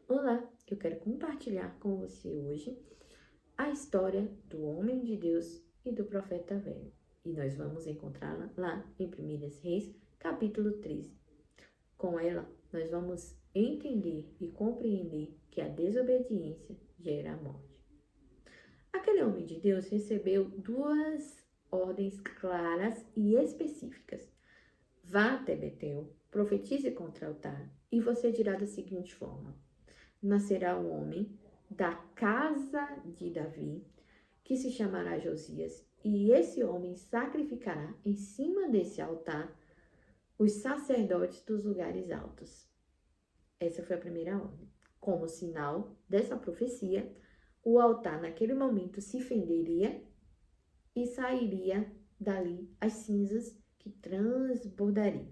Olá, eu quero compartilhar com você hoje a história do homem de Deus e do profeta velho. E nós vamos encontrá-la lá em 1 Reis, capítulo 13. Com ela, nós vamos entender e compreender que a desobediência gera a morte. Aquele homem de Deus recebeu duas ordens claras e específicas. Vá até Betel, profetize contra o altar, e você dirá da seguinte forma: nascerá um homem da casa de Davi, que se chamará Josias, e esse homem sacrificará em cima desse altar os sacerdotes dos lugares altos. Essa foi a primeira ordem. Como sinal dessa profecia, o altar naquele momento se fenderia e sairia dali as cinzas que transbordariam.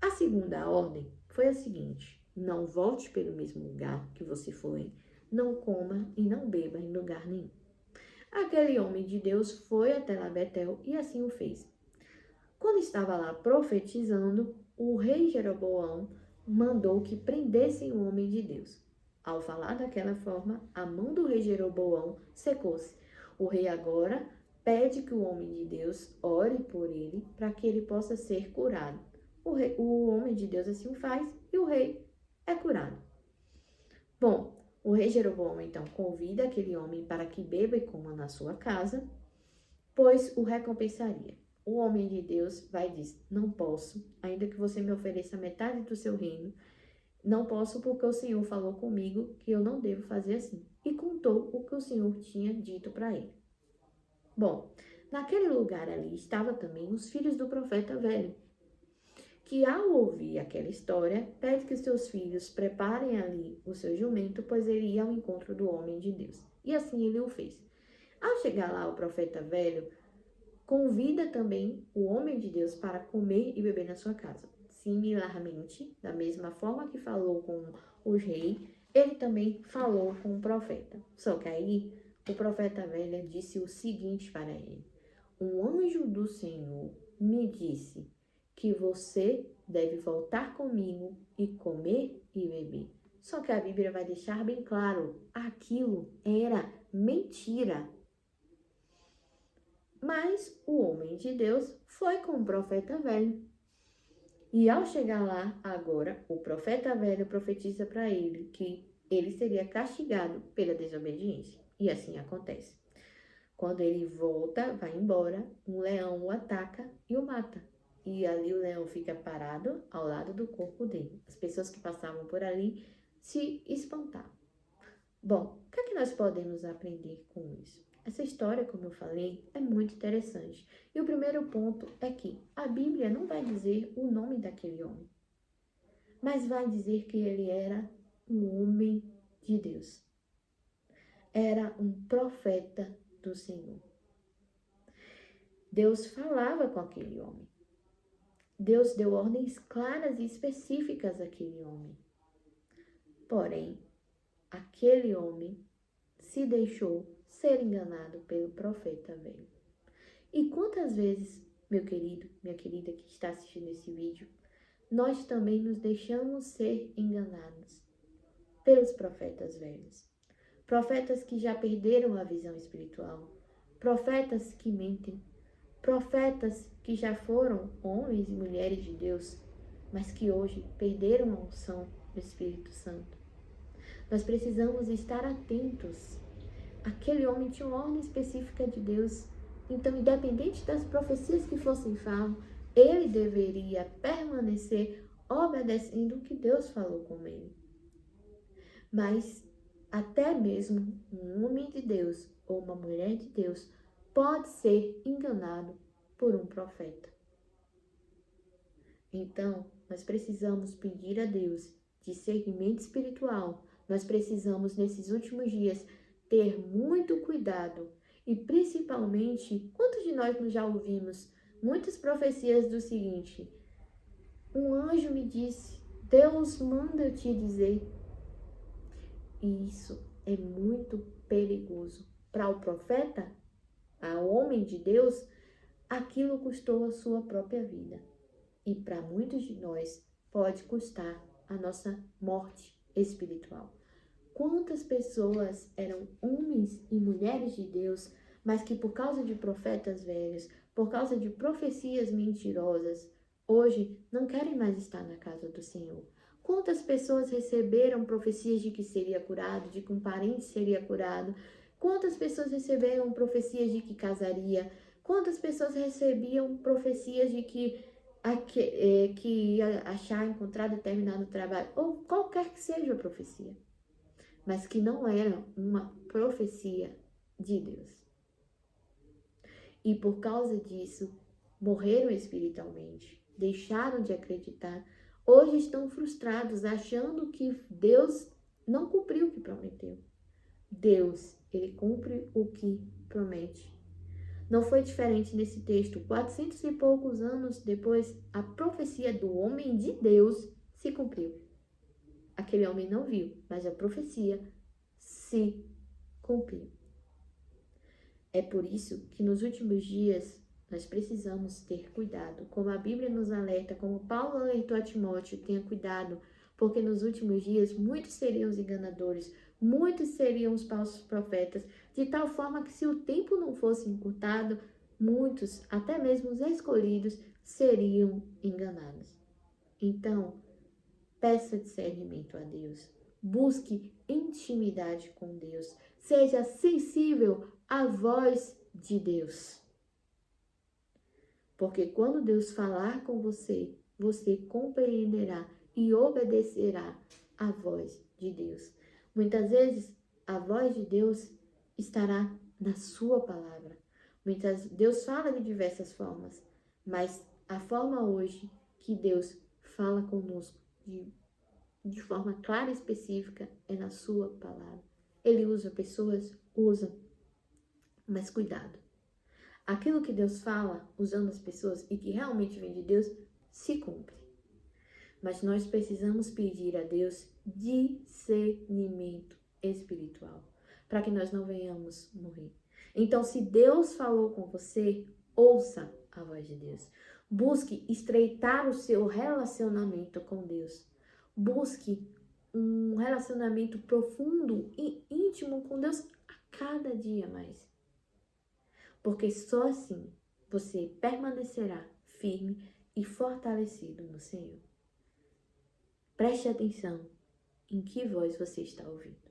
A segunda ordem foi a seguinte: não volte pelo mesmo lugar que você foi, não coma e não beba em lugar nenhum. Aquele homem de Deus foi até lá Betel e assim o fez. Quando estava lá profetizando, o rei Jeroboão mandou que prendessem o homem de Deus. Ao falar daquela forma, a mão do rei Jeroboão secou-se. O rei agora pede que o homem de Deus ore por ele para que ele possa ser curado. O homem de Deus assim o faz e o rei é curado. Bom, o rei Jeroboão então convida aquele homem para que beba e coma na sua casa, pois o recompensaria. O homem de Deus vai e diz: não posso, ainda que você me ofereça metade do seu reino, não posso porque o Senhor falou comigo que eu não devo fazer assim. E contou o que o Senhor tinha dito para ele. Bom, naquele lugar ali estavam também os filhos do profeta velho, que ao ouvir aquela história, pede que os seus filhos preparem ali o seu jumento, pois ele ia ao encontro do homem de Deus. E assim ele o fez. Ao chegar lá, o profeta velho convida também o homem de Deus para comer e beber na sua casa. Similarmente, da mesma forma que falou com o rei, ele também falou com o profeta. Só que aí, o profeta velho disse o seguinte para ele: um anjo do Senhor me disse que você deve voltar comigo e comer e beber. Só que a Bíblia vai deixar bem claro, aquilo era mentira. Mas o homem de Deus foi com o profeta velho. E ao chegar lá, agora, o profeta velho profetiza para ele que ele seria castigado pela desobediência. E assim acontece. Quando ele volta, vai embora, um leão o ataca e o mata. E ali o leão fica parado ao lado do corpo dele. As pessoas que passavam por ali se espantaram. Bom, o que é que nós podemos aprender com isso? Essa história, como eu falei, é muito interessante. E o primeiro ponto é que a Bíblia não vai dizer o nome daquele homem, mas vai dizer que ele era um homem de Deus. Era um profeta do Senhor. Deus falava com aquele homem. Deus deu ordens claras e específicas àquele homem. Porém, aquele homem se deixou ser enganado pelo profeta velho. E quantas vezes, meu querido, minha querida que está assistindo esse vídeo, nós também nos deixamos ser enganados pelos profetas velhos. Profetas que já perderam a visão espiritual, profetas que mentem, profetas que já foram homens e mulheres de Deus, mas que hoje perderam a unção do Espírito Santo. Nós precisamos estar atentos. Aquele homem tinha uma ordem específica de Deus. Então, independente das profecias que fossem falar, ele deveria permanecer obedecendo o que Deus falou com ele. Mas até mesmo um homem de Deus ou uma mulher de Deus pode ser enganado por um profeta. Então, nós precisamos pedir a Deus discernimento espiritual. Nós precisamos, nesses últimos dias, ter muito cuidado. E principalmente, quantos de nós já ouvimos muitas profecias do seguinte: um anjo me disse, Deus manda eu te dizer. E isso é muito perigoso. Para o profeta, ao homem de Deus, aquilo custou a sua própria vida. E para muitos de nós pode custar a nossa morte. espiritual. Quantas pessoas eram homens e mulheres de Deus, mas que por causa de profetas velhos, por causa de profecias mentirosas, hoje não querem mais estar na casa do Senhor. Quantas pessoas receberam profecias de que seria curado, de que um parente seria curado? Quantas pessoas receberam profecias de que casaria? Quantas pessoas recebiam profecias de que ia achar, encontrar determinado trabalho? Ou qualquer que seja a profecia, mas que não era uma profecia de Deus. E por causa disso, morreram espiritualmente, deixaram de acreditar. Hoje estão frustrados, achando que Deus não cumpriu o que prometeu. Deus, ele cumpre o que promete. Não foi diferente nesse texto. 400 e poucos anos depois, a profecia do homem de Deus se cumpriu. Aquele homem não viu, mas a profecia se cumpriu. É por isso que nos últimos dias nós precisamos ter cuidado. Como a Bíblia nos alerta, como Paulo alertou a Timóteo, tenha cuidado, porque nos últimos dias muitos seriam os enganadores, muitos seriam os falsos profetas, de tal forma que se o tempo não fosse encurtado, muitos, até mesmo os escolhidos, seriam enganados. Então, peça discernimento a Deus. Busque intimidade com Deus. Seja sensível à voz de Deus. Porque quando Deus falar com você, você compreenderá e obedecerá à voz de Deus. Muitas vezes, a voz de Deus estará na sua palavra. Deus fala de diversas formas, mas a forma hoje que Deus fala conosco de forma clara e específica é na sua palavra. Ele usa pessoas? Usa. Mas cuidado. Aquilo que Deus fala usando as pessoas e que realmente vem de Deus, se cumpre. Mas nós precisamos pedir a Deus discernimento espiritual, para que nós não venhamos morrer. Então, se Deus falou com você, ouça a voz de Deus. Busque estreitar o seu relacionamento com Deus. Busque um relacionamento profundo e íntimo com Deus a cada dia mais. Porque só assim você permanecerá firme e fortalecido no Senhor. Preste atenção em que voz você está ouvindo.